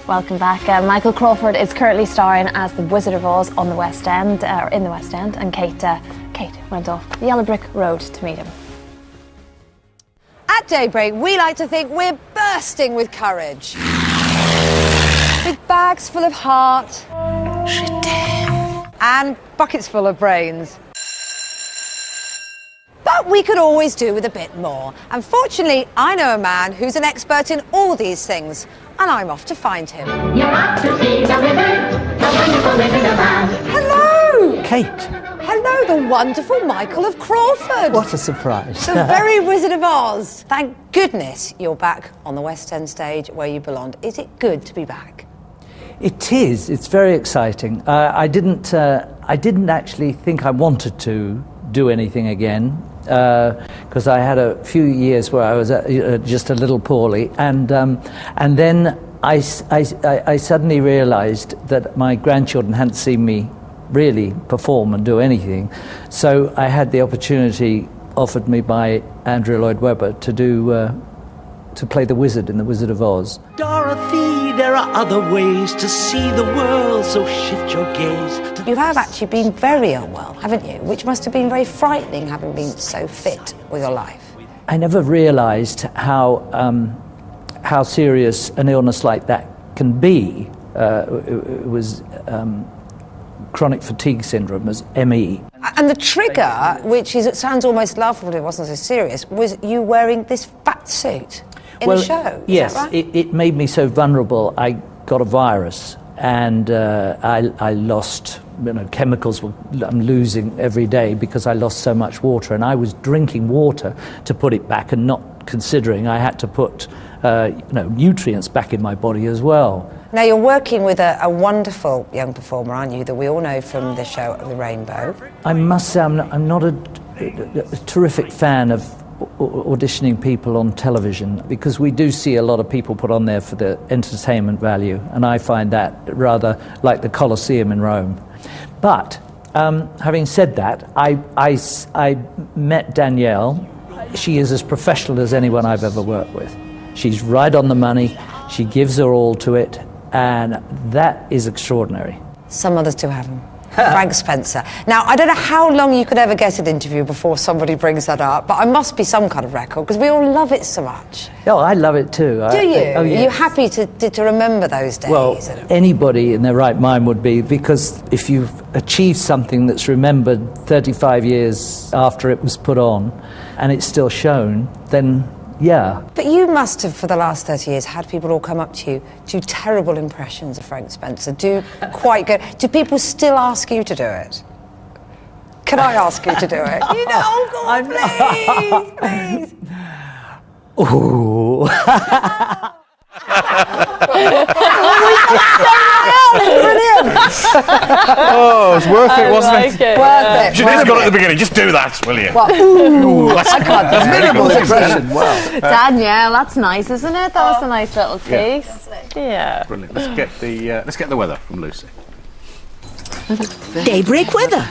Welcome back. Michael Crawford is currently starring as the Wizard of Oz on the West End, or in the West End, and Kate went off the yellow brick road to meet him. At Daybreak, we like to think we're bursting with courage. With bags full of heart. And buckets full of brains. But we could always do with a bit more. And fortunately, I know a man who's an expert in all these things. And I'm off to find him. You're off to see the wizard, the wonderful Wizard of Oz. Hello! Kate. Hello, the wonderful Michael of Crawford. What a surprise. The very Wizard of Oz. Thank goodness you're back on the West End stage where you belong. Is it good to be back? It is. It's very exciting. I didn't actually think I wanted to do anything again because I had a few years where I was just a little poorly, and then I suddenly realised that my grandchildren hadn't seen me really perform and do anything, so I had the opportunity offered me by Andrew Lloyd Webber to play the wizard in The Wizard of Oz. Dorothy, there are other ways to see the world, so shift your gaze. You have actually been very unwell, haven't you? Which must have been very frightening, having been so fit with your life. I never realised how serious an illness like that can be. It was chronic fatigue syndrome, as ME. And the trigger, which is, it sounds almost laughable, it wasn't so serious, was you wearing this fat suit in a show. Yes, is that right? it made me so vulnerable. I got a virus, and I lost, chemicals I'm losing every day because I lost so much water, and I was drinking water to put it back and not considering I had to put nutrients back in my body as well. Now you're working with a wonderful young performer, aren't you, that we all know from the show The Rainbow. I must say I'm not a terrific fan of auditioning people on television, because we do see a lot of people put on there for the entertainment value, and I find that rather like the Colosseum in Rome. But having said that, I met Danielle. She is as professional as anyone I've ever worked with. She's right on the money, she gives her all to it, and that is extraordinary. Some others do have him. Frank Spencer. Now, I don't know how long you could ever get an interview before somebody brings that up, but I must be some kind of record, because we all love it so much. Oh, I love it too. Do you? Oh, yes. Are you happy to remember those days? Well, anybody in their right mind would be, because if you've achieved something that's remembered 35 years after it was put on, and it's still shown, then yeah. But you must have, for the last 30 years, had people all come up to you, do terrible impressions of Frank Spencer, do quite good. Do people still ask you to do it? Can I ask you to do it? Oh, God, please, please. Ooh. Oh, it's worth it, wasn't it? Worth it. You should have got it at the beginning. Just do that, will you? What? Ooh, that's Minimal impression. Wow. Danielle, that's nice, isn't it? That was a nice little piece. Yeah. Brilliant. Let's get the weather from Lucy. Daybreak weather.